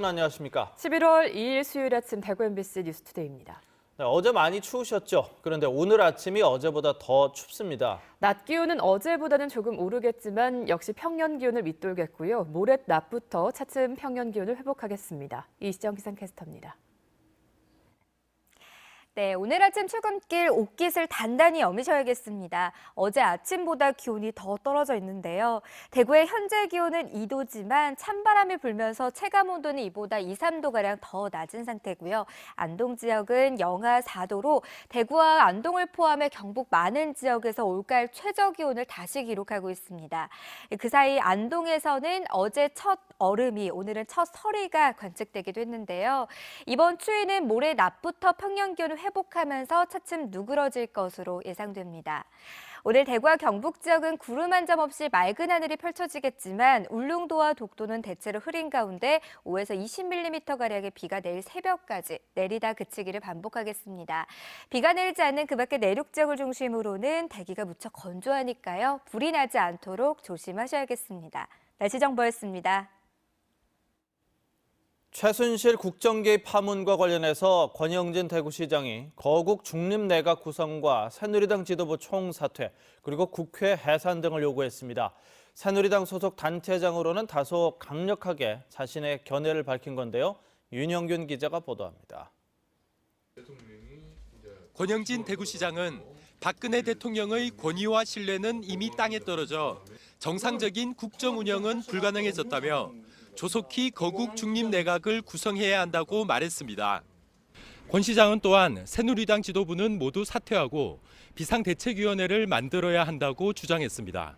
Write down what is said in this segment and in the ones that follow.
여러분 안녕하십니까? 11월 2일 수요일 아침 대구 MBC 뉴스투데이입니다. 네, 어제 많이 추우셨죠? 그런데 오늘 아침이 어제보다 더 춥습니다. 낮 기온은 어제보다는 조금 오르겠지만 역시 평년 기온을 밑돌겠고요. 모레 낮부터 차츰 평년 기온을 회복하겠습니다. 이시정 기상캐스터입니다. 네, 오늘 아침 출근길 옷깃을 단단히 여미셔야겠습니다. 어제 아침보다 기온이 더 떨어져 있는데요. 대구의 현재 기온은 2도지만 찬바람이 불면서 체감온도는 이보다 2, 3도가량 더 낮은 상태고요. 안동 지역은 영하 4도로 대구와 안동을 포함해 경북 많은 지역에서 올가을 최저 기온을 다시 기록하고 있습니다. 그 사이 안동에서는 어제 첫 얼음이, 오늘은 첫 서리가 관측되기도 했는데요. 이번 추위는 모레 낮부터 평년 기온을 회복하면서 차츰 누그러질 것으로 예상됩니다. 오늘 대구와 경북 지역은 구름 한 점 없이 맑은 하늘이 펼쳐지겠지만 울릉도와 독도는 대체로 흐린 가운데 5에서 20mm가량의 비가 내일 새벽까지 내리다 그치기를 반복하겠습니다. 비가 내리지 않는 그 밖의 내륙 지역을 중심으로는 대기가 무척 건조하니까요. 불이 나지 않도록 조심하셔야겠습니다. 날씨 정보였습니다. 최순실 국정개입 파문과 관련해서 권영진 대구시장이 거국 중립내각 구성과 새누리당 지도부 총사퇴 그리고 국회 해산 등을 요구했습니다. 새누리당 소속 단체장으로는 다소 강력하게 자신의 견해를 밝힌 건데요. 윤영균 기자가 보도합니다. 권영진 대구시장은 박근혜 대통령의 권위와 신뢰는 이미 땅에 떨어져 정상적인 국정 운영은 불가능해졌다며 조속히 거국 중립 내각을 구성해야 한다고 말했습니다. 권 시장은 또한 새누리당 지도부는 모두 사퇴하고 비상대책위원회를 만들어야 한다고 주장했습니다.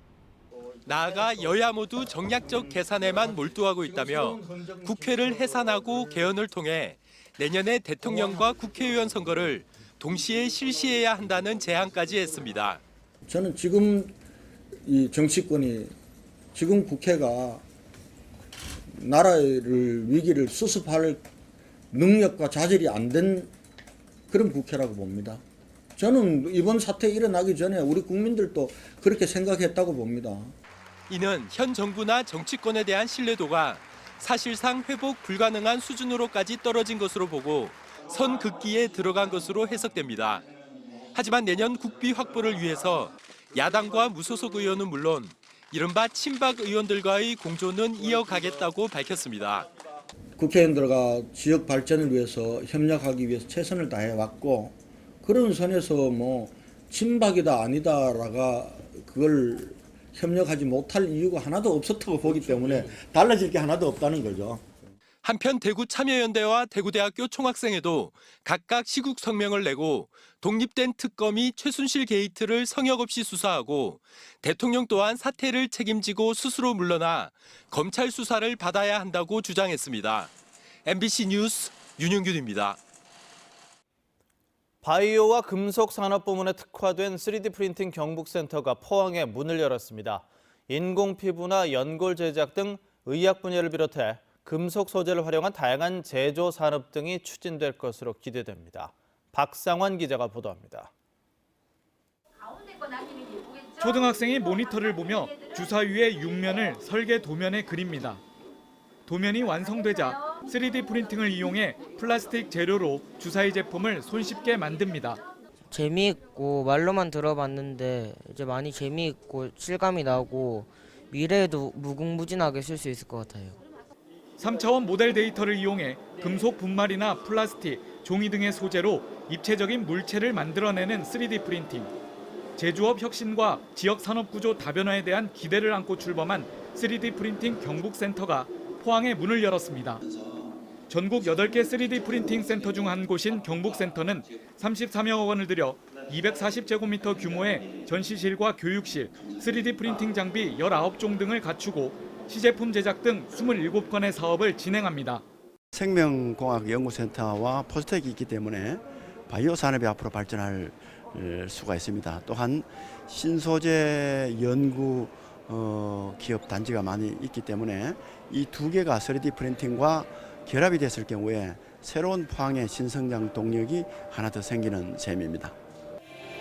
나아가 여야 모두 정략적 계산에만 몰두하고 있다며 국회를 해산하고 개헌을 통해 내년에 대통령과 국회의원 선거를 동시에 실시해야 한다는 제안까지 했습니다. 저는 지금 이 정치권이, 지금 국회가 나라를 위기를 수습할 능력과 자질이 안 된 그런 국회라고 봅니다. 저는 이번 사태 일어나기 전에 우리 국민들도 그렇게 생각했다고 봅니다. 이는 현 정부나 정치권에 대한 신뢰도가 사실상 회복 불가능한 수준으로까지 떨어진 것으로 보고 선긋기에 들어간 것으로 해석됩니다. 하지만 내년 국비 확보를 위해서 야당과 무소속 의원은 물론 이른바 친박 의원들과의 공조는 이어가겠다고 밝혔습니다. 국회의원들과 지역 발전을 위해서 협력하기 위해서 최선을 다해왔고, 그런 선에서 뭐 친박이다 아니다라가 그걸 협력하지 못할 이유가 하나도 없었다고 보기 때문에 달라질 게 하나도 없다는 거죠. 한편 대구 참여연대와 대구대학교 총학생회도 각각 시국 성명을 내고 독립된 특검이 최순실 게이트를 성역 없이 수사하고 대통령 또한 사퇴를 책임지고 스스로 물러나 검찰 수사를 받아야 한다고 주장했습니다. MBC 뉴스 윤영균입니다. 바이오와 금속 산업 부문에 특화된 3D 프린팅 경북센터가 포항에 문을 열었습니다. 인공 피부나 연골 제작 등 의학 분야를 비롯해 금속 소재를 활용한 다양한 제조 산업 등이 추진될 것으로 기대됩니다. 박상환 기자가 보도합니다. 초등학생이 모니터를 보며 주사위의 6면을 설계 도면에 그립니다. 도면이 완성되자 3D 프린팅을 이용해 플라스틱 재료로 주사위 제품을 손쉽게 만듭니다. 재미있고 말로만 들어봤는데 이제 많이 재미있고 실감이 나고 미래에도 무궁무진하게 쓸 수 있을 것 같아요. 3차원 모델 데이터를 이용해 금속 분말이나 플라스틱, 종이 등의 소재로 입체적인 물체를 만들어내는 3D 프린팅. 제조업 혁신과 지역 산업 구조 다변화에 대한 기대를 안고 출범한 3D 프린팅 경북센터가 포항에 문을 열었습니다. 전국 8개 3D 프린팅 센터 중 한 곳인 경북센터는 33여 원을 들여 240제곱미터 규모의 전시실과 교육실, 3D 프린팅 장비 19종 등을 갖추고 시제품 제작 등 27건의 사업을 진행합니다. 생명공학연구센터와 포스텍이 있기 때문에 바이오 산업이 앞으로 발전할 수가 있습니다. 또한 신소재 연구 기업 단지가 많이 있기 때문에 이 두 개가 3D 프린팅과 결합이 됐을 경우에 새로운 포항의 신성장 동력이 하나 더 생기는 셈입니다.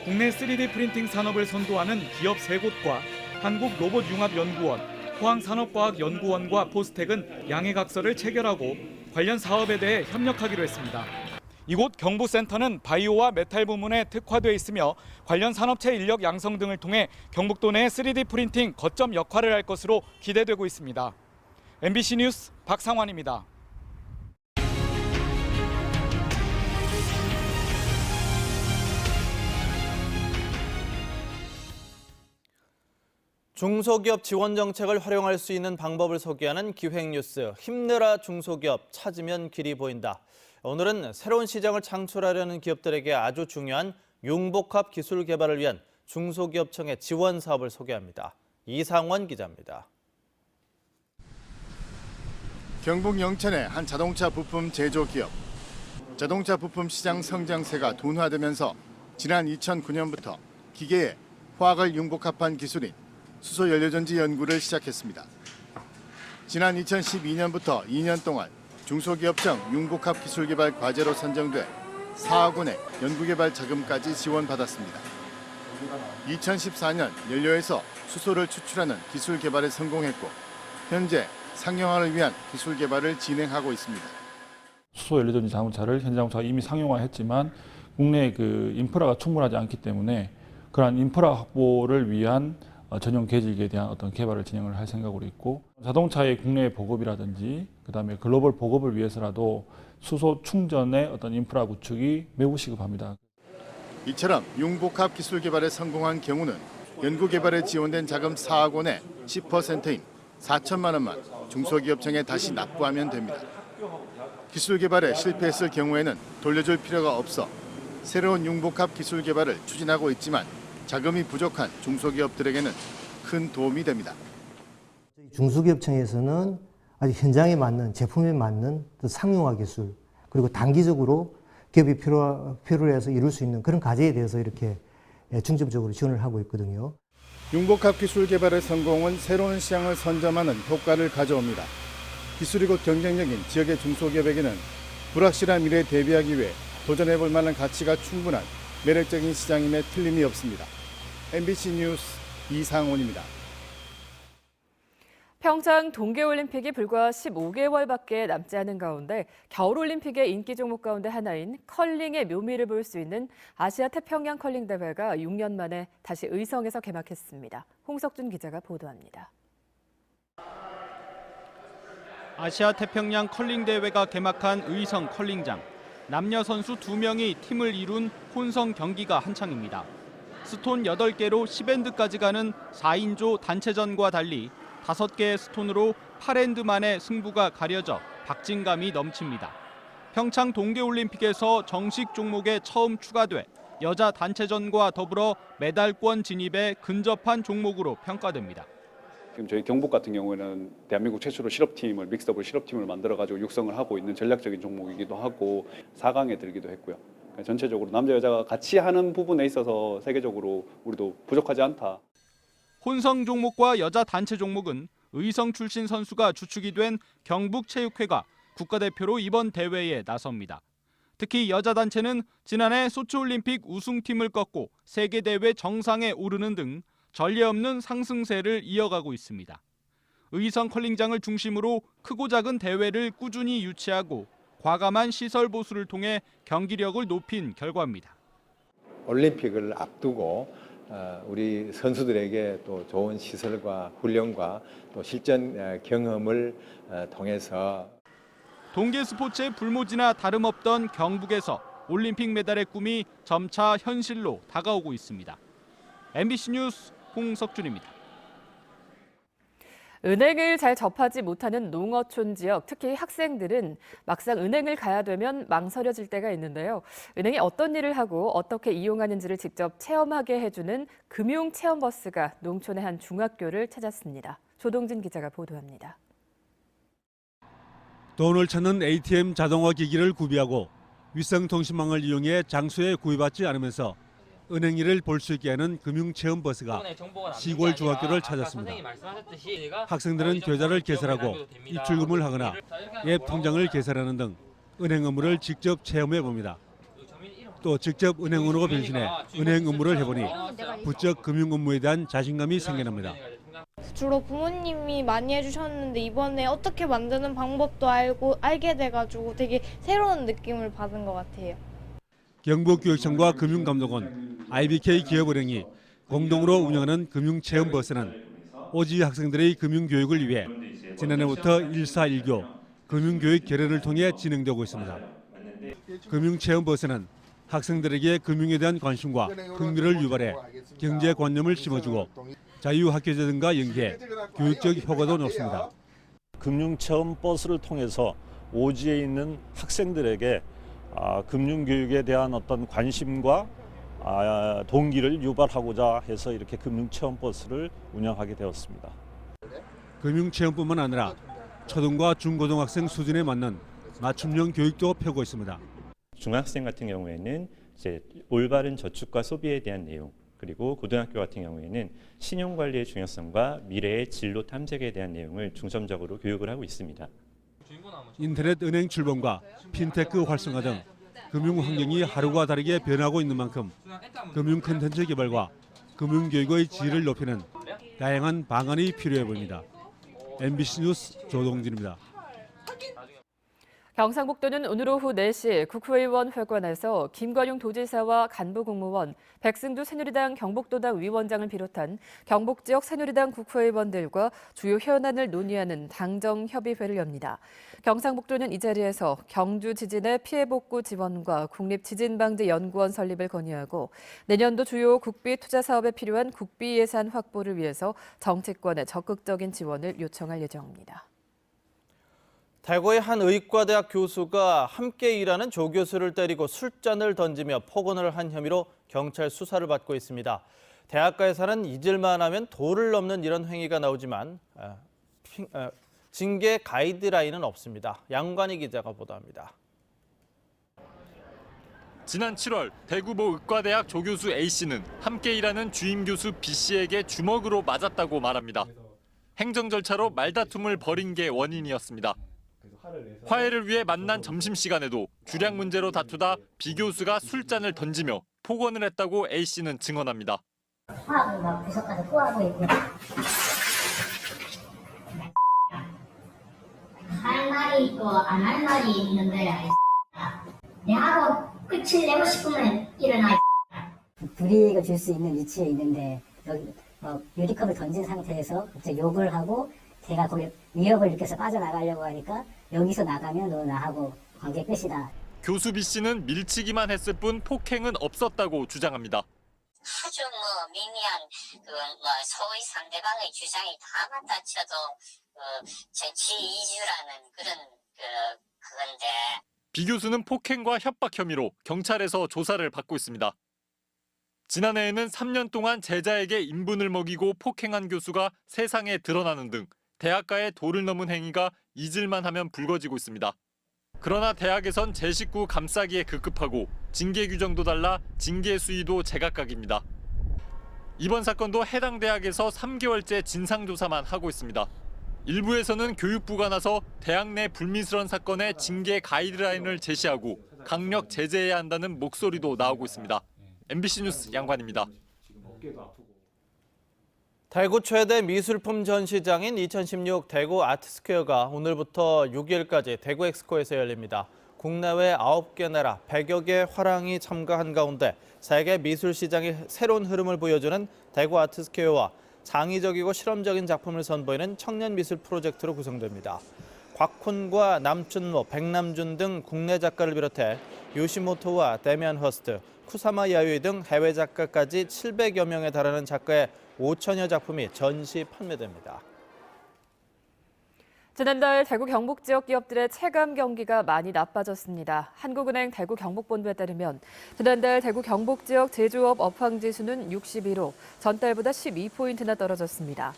국내 3D 프린팅 산업을 선도하는 기업 3곳과 한국로봇융합연구원, 포항산업과학연구원과 포스텍은 양해각서를 체결하고 관련 사업에 대해 협력하기로 했습니다. 이곳 경부센터는 바이오와 메탈 부문에 특화되어 있으며 관련 산업체 인력 양성 등을 통해 경북도 내 3D 프린팅 거점 역할을 할 것으로 기대되고 있습니다. MBC 뉴스 박상환입니다. 중소기업 지원 정책을 활용할 수 있는 방법을 소개하는 기획뉴스 힘내라 중소기업 찾으면 길이 보인다. 오늘은 새로운 시장을 창출하려는 기업들에게 아주 중요한 융복합 기술 개발을 위한 중소기업청의 지원 사업을 소개합니다. 이상원 기자입니다. 경북 영천의 한 자동차 부품 제조기업. 자동차 부품 시장 성장세가 둔화되면서 지난 2009년부터 기계에 화학을 융복합한 기술인 수소 연료전지 연구를 시작했습니다. 지난 2012년부터 2년 동안 중소기업청 융복합 기술개발 과제로 선정돼 4억 원의 연구개발 자금까지 지원받았습니다. 2014년 연료에서 수소를 추출하는 기술 개발에 성공했고 현재 상용화를 위한 기술 개발을 진행하고 있습니다. 수소 연료전지 자동차를 현재 자동차가 이미 상용화했지만 국내 그 인프라가 충분하지 않기 때문에 그러한 인프라 확보를 위한 전용 계직에 대한 어떤 개발을 진행을 할 생각으로 있고 자동차의 국내 보급이라든지 그다음에 글로벌 보급을 위해서라도 수소 충전의 어떤 인프라 구축이 매우 시급합니다. 이처럼 융복합 기술 개발에 성공한 경우는 연구 개발에 지원된 자금 4억 원의 10%인 4천만 원만 중소기업청에 다시 납부하면 됩니다. 기술 개발에 실패했을 경우에는 돌려줄 필요가 없어 새로운 융복합 기술 개발을 추진하고 있지만 자금이 부족한 중소기업들에게는 큰 도움이 됩니다. 중소기업청에서는 아주 현장에 맞는 제품에 맞는 상용화 기술 그리고 단기적으로 기업이 필요로 해서 이룰 수 있는 그런 과제에 대해서 이렇게 중점적으로 지원을 하고 있거든요. 융복합 기술 개발의 성공은 새로운 시장을 선점하는 효과를 가져옵니다. 기술이 곧 경쟁력인 지역의 중소기업에게는 불확실한 미래에 대비하기 위해 도전해볼 만한 가치가 충분한 매력적인 시장임에 틀림이 없습니다. MBC 뉴스 이상원입니다. 평창 동계올림픽이 불과 15개월밖에 남지 않은 가운데 겨울올림픽의 인기 종목 가운데 하나인 컬링의 묘미를 볼 수 있는 아시아 태평양 컬링 대회가 6년 만에 다시 의성에서 개막했습니다. 홍석준 기자가 보도합니다. 아시아 태평양 컬링 대회가 개막한 의성 컬링장. 남녀 선수 2명이 팀을 이룬 혼성 경기가 한창입니다. 스톤 8개로 10엔드까지 가는 4인조 단체전과 달리 5개의 스톤으로 8엔드 만에 승부가 가려져 박진감이 넘칩니다. 평창 동계올림픽에서 정식 종목에 처음 추가돼 여자 단체전과 더불어 메달권 진입에 근접한 종목으로 평가됩니다. 지금 저희 경북 같은 경우에는 대한민국 최초로 실업팀을 믹스더블 실업팀을 만들어가지고 육성을 하고 있는 전략적인 종목이기도 하고 4강에 들기도 했고요. 그러니까 전체적으로 남자 여자가 같이 하는 부분에 있어서 세계적으로 우리도 부족하지 않다. 혼성 종목과 여자 단체 종목은 의성 출신 선수가 주축이 된 경북체육회가 국가대표로 이번 대회에 나섭니다. 특히 여자 단체는 지난해 소치올림픽 우승팀을 꺾고 세계대회 정상에 오르는 등 전례 없는 상승세를 이어가고 있습니다. 의성 컬링장을 중심으로 크고 작은 대회를 꾸준히 유치하고 과감한 시설 보수를 통해 경기력을 높인 결과입니다. 올림픽을 앞두고 우리 선수들에게 또 좋은 시설과 훈련과 또 실전 경험을 통해서 동계 스포츠의 불모지나 다름없던 경북에서 올림픽 메달의 꿈이 점차 현실로 다가오고 있습니다. MBC 뉴스 홍석준입니다. 은행을 잘 접하지 못하는 농어촌 지역, 특히 학생들은 막상 은행을 가야 되면 망설여질 때가 있는데요. 은행이 어떤 일을 하고 어떻게 이용하는지를 직접 체험하게 해주는 금융체험버스가 농촌의 한 중학교를 찾았습니다. 조동진 기자가 보도합니다. 돈을 찾는 ATM 자동화 기기를 구비하고 위성통신망을 이용해 장소에 구애받지 않으면서 은행 일을 볼 수 있게 하는 금융체험버스가 시골 중학교를 찾았습니다. 학생들은 계좌를 개설하고 입출금을 하거나 앱 통장을 개설하는 등 은행 업무를 직접 체험해 봅니다. 또 직접 은행원으로 변신해 은행 업무를 해보니 부쩍 금융 업무에 대한 자신감이 생겨납니다. 주로 부모님이 많이 해주셨는데 이번에 어떻게 만드는 방법도 알게 돼가지고 되게 새로운 느낌을 받은 것 같아요. 경북교육청과 금융감독원, IBK 기업은행이 공동으로 운영하는 금융체험버스는 오지 학생들의 금융교육을 위해 지난해부터 1사1교 금융교육 결연을 통해 진행되고 있습니다. 금융체험버스는 학생들에게 금융에 대한 관심과 흥미를 유발해 경제관념을 심어주고 자유학교제 등과 연계해 교육적 효과도 높습니다. 금융체험 버스를 통해서 오지에 있는 학생들에게 금융교육에 대한 어떤 관심과 동기를 유발하고자 해서 이렇게 금융체험 버스를 운영하게 되었습니다. 금융체험뿐만 아니라 초등과 중고등학생 수준에 맞는 맞춤형 교육도 펴고 있습니다. 중학생 같은 경우에는 이제 올바른 저축과 소비에 대한 내용, 그리고 고등학교 같은 경우에는 신용관리의 중요성과 미래의 진로 탐색에 대한 내용을 중점적으로 교육을 하고 있습니다. 인터넷 은행 출범과 핀테크 활성화 등 금융 환경이 하루가 다르게 변하고 있는 만큼 금융 콘텐츠 개발과 금융 교육의 질을 높이는 다양한 방안이 필요해 보입니다. MBC 뉴스 조동진입니다. 경상북도는 오늘 오후 4시 국회의원 회관에서 김관용 도지사와 간부공무원, 백승두 새누리당 경북도당 위원장을 비롯한 경북 지역 새누리당 국회의원들과 주요 현안을 논의하는 당정협의회를 엽니다. 경상북도는 이 자리에서 경주 지진의 피해 복구 지원과 국립지진방재연구원 설립을 건의하고 내년도 주요 국비 투자 사업에 필요한 국비 예산 확보를 위해서 정치권의 적극적인 지원을 요청할 예정입니다. 대구의 한 의과대학 교수가 함께 일하는 조교수를 때리고 술잔을 던지며 폭언을 한 혐의로 경찰 수사를 받고 있습니다. 대학가에서는 잊을만 하면 도를 넘는 이런 행위가 나오지만 징계 가이드라인은 없습니다. 양관희 기자가 보도합니다. 지난 7월 대구모 의과대학 조교수 A씨는 함께 일하는 주임 교수 B씨에게 주먹으로 맞았다고 말합니다. 행정 절차로 말다툼을 벌인 게 원인이었습니다. 화해를 위해 만난 점심시간에도 주량 문제로 다투다 B 교수가 술잔을 던지며 폭언을 했다고 A씨는 증언합니다. 화학을 막 구석가서 토하고 있고 할 말이 있고 안 할 말이 있는데 내하고 끝을 내고 싶으면 일어나. 불이익을 줄 수 있는 위치에 있는데 여기 유리컵을 던진 상태에서 갑자기 욕을 하고 제가 거기 위협을 느껴서 빠져나가려고 하니까 여기서 나가면 너 나하고 관계 끝이다. 교수 B씨는 밀치기만 했을 뿐 폭행은 없었다고 주장합니다. 아주 미미한 소위 상대방의 주장이 다 맞다 쳐도 정치 이주라는 그건데. B 교수는 폭행과 협박 혐의로 경찰에서 조사를 받고 있습니다. 지난해에는 3년 동안 제자에게 인분을 먹이고 폭행한 교수가 세상에 드러나는 등 대학가의 도를 넘은 행위가 잊을만 하면 불거지고 있습니다. 그러나 대학에선 제 식구 감싸기에 급급하고 징계 규정도 달라 징계 수위도 제각각입니다. 이번 사건도 해당 대학에서 3개월째 진상조사만 하고 있습니다. 일부에서는 교육부가 나서 대학 내 불미스러운 사건의 징계 가이드라인을 제시하고 강력 제재해야 한다는 목소리도 나오고 있습니다. MBC 뉴스 양관입니다. 대구 최대 미술품 전시장인 2016 대구 아트스퀘어가 오늘부터 6일까지 대구 엑스코에서 열립니다. 국내외 9개 나라 100여 개 화랑이 참가한 가운데 세계 미술 시장의 새로운 흐름을 보여주는 대구 아트스퀘어와 창의적이고 실험적인 작품을 선보이는 청년 미술 프로젝트로 구성됩니다. 곽훈과 남춘모, 백남준 등 국내 작가를 비롯해 요시모토와 데미안 허스트, 쿠사마 야유이 등 해외 작가까지 700여 명에 달하는 작가의 5천여 작품이 전시 판매됩니다. 지난달 대구 경북 지역 기업들의 체감 경기가 많이 나빠졌습니다. 한국은행 대구 경북본부에 따르면 지난달 대구 경북 지역 제조업 업황 지수는 61로 전달보다 12포인트나 떨어졌습니다.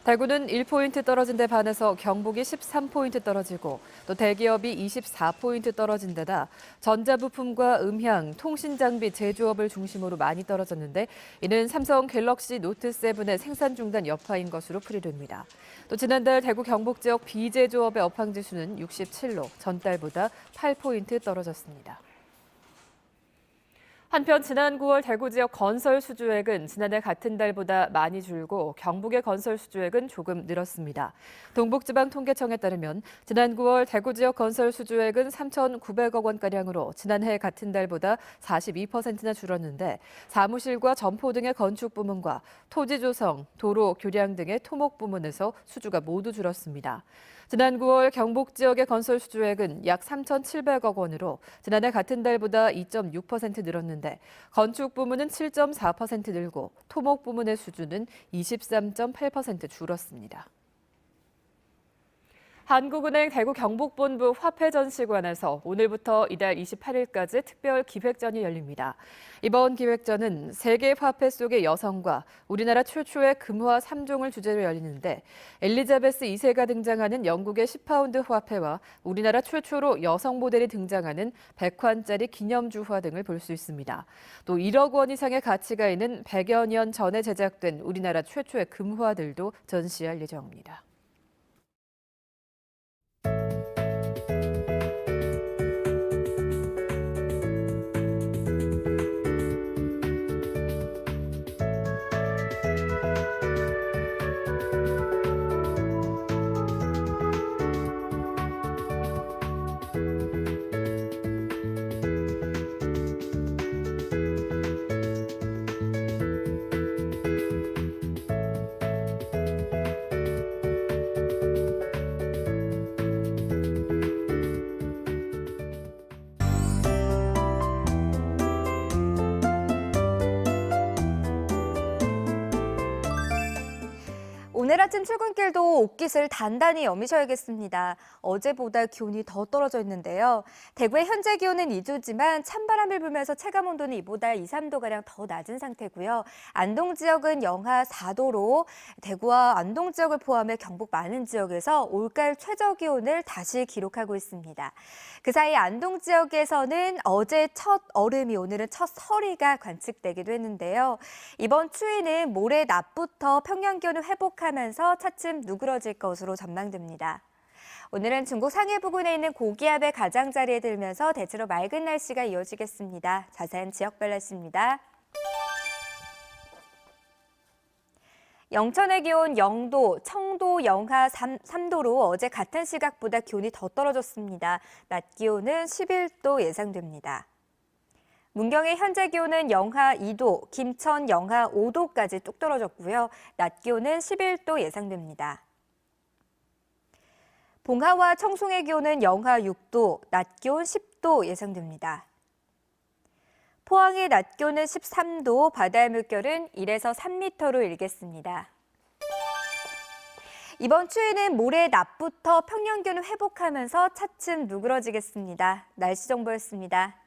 대구는 1포인트 떨어진 데 반해서 경북이 13포인트 떨어지고 또 대기업이 24포인트 떨어진 데다 전자부품과 음향, 통신장비 제조업을 중심으로 많이 떨어졌는데 이는 삼성 갤럭시 노트7의 생산 중단 여파인 것으로 풀이됩니다. 또 지난달 대구 경북 지역 비제조업의 업황지수는 67로 전달보다 8포인트 떨어졌습니다. 한편 지난 9월 대구 지역 건설 수주액은 지난해 같은 달보다 많이 줄고 경북의 건설 수주액은 조금 늘었습니다. 동북지방통계청에 따르면 지난 9월 대구 지역 건설 수주액은 3,900억 원가량으로 지난해 같은 달보다 42%나 줄었는데 사무실과 점포 등의 건축 부문과 토지 조성, 도로, 교량 등의 토목 부문에서 수주가 모두 줄었습니다. 지난 9월 경북 지역의 건설 수주액은 약 3,700억 원으로 지난해 같은 달보다 2.6% 늘었는데 건축 부문은 7.4% 늘고 토목 부문의 수주는 23.8% 줄었습니다. 한국은행 대구 경북본부 화폐전시관에서 오늘부터 이달 28일까지 특별 기획전이 열립니다. 이번 기획전은 세계 화폐 속의 여성과 우리나라 최초의 금화 3종을 주제로 열리는데 엘리자베스 2세가 등장하는 영국의 10파운드 화폐와 우리나라 최초로 여성 모델이 등장하는 100환짜리 기념주화 등을 볼 수 있습니다. 또 1억 원 이상의 가치가 있는 100여 년 전에 제작된 우리나라 최초의 금화들도 전시할 예정입니다. 오늘 아침 출근길도 옷깃을 단단히 여미셔야겠습니다. 어제보다 기온이 더 떨어져 있는데요. 대구의 현재 기온은 2도지만 찬바람을 불면서 체감온도는 이보다 2, 3도가량 더 낮은 상태고요. 안동 지역은 영하 4도로 대구와 안동 지역을 포함해 경북 많은 지역에서 올가을 최저 기온을 다시 기록하고 있습니다. 그 사이 안동 지역에서는 어제 첫 얼음이 오늘은 첫 서리가 관측되기도 했는데요. 이번 추위는 모레 낮부터 평년 기온을 회복하면서 차츰 누그러질 것으로 전망됩니다. 오늘은 중국 상해 부근에 있는 고기압의 가장자리에 들면서 대체로 맑은 날씨가 이어지겠습니다. 자세한 지역별 날씨입니다. 영천의 기온 0도, 청도 영하 3도로 어제 같은 시각보다 기온이 더 떨어졌습니다. 낮 기온은 11도 예상됩니다. 문경의 현재 기온은 영하 2도, 김천 영하 5도까지 뚝 떨어졌고요. 낮 기온은 11도 예상됩니다. 봉화와 청송의 기온은 영하 6도, 낮 기온 10도 예상됩니다. 포항의 낮 기온은 13도, 바다의 물결은 1에서 3m로 일겠습니다. 이번 추위는 모레 낮부터 평년 기온을 회복하면서 차츰 누그러지겠습니다. 날씨 정보였습니다.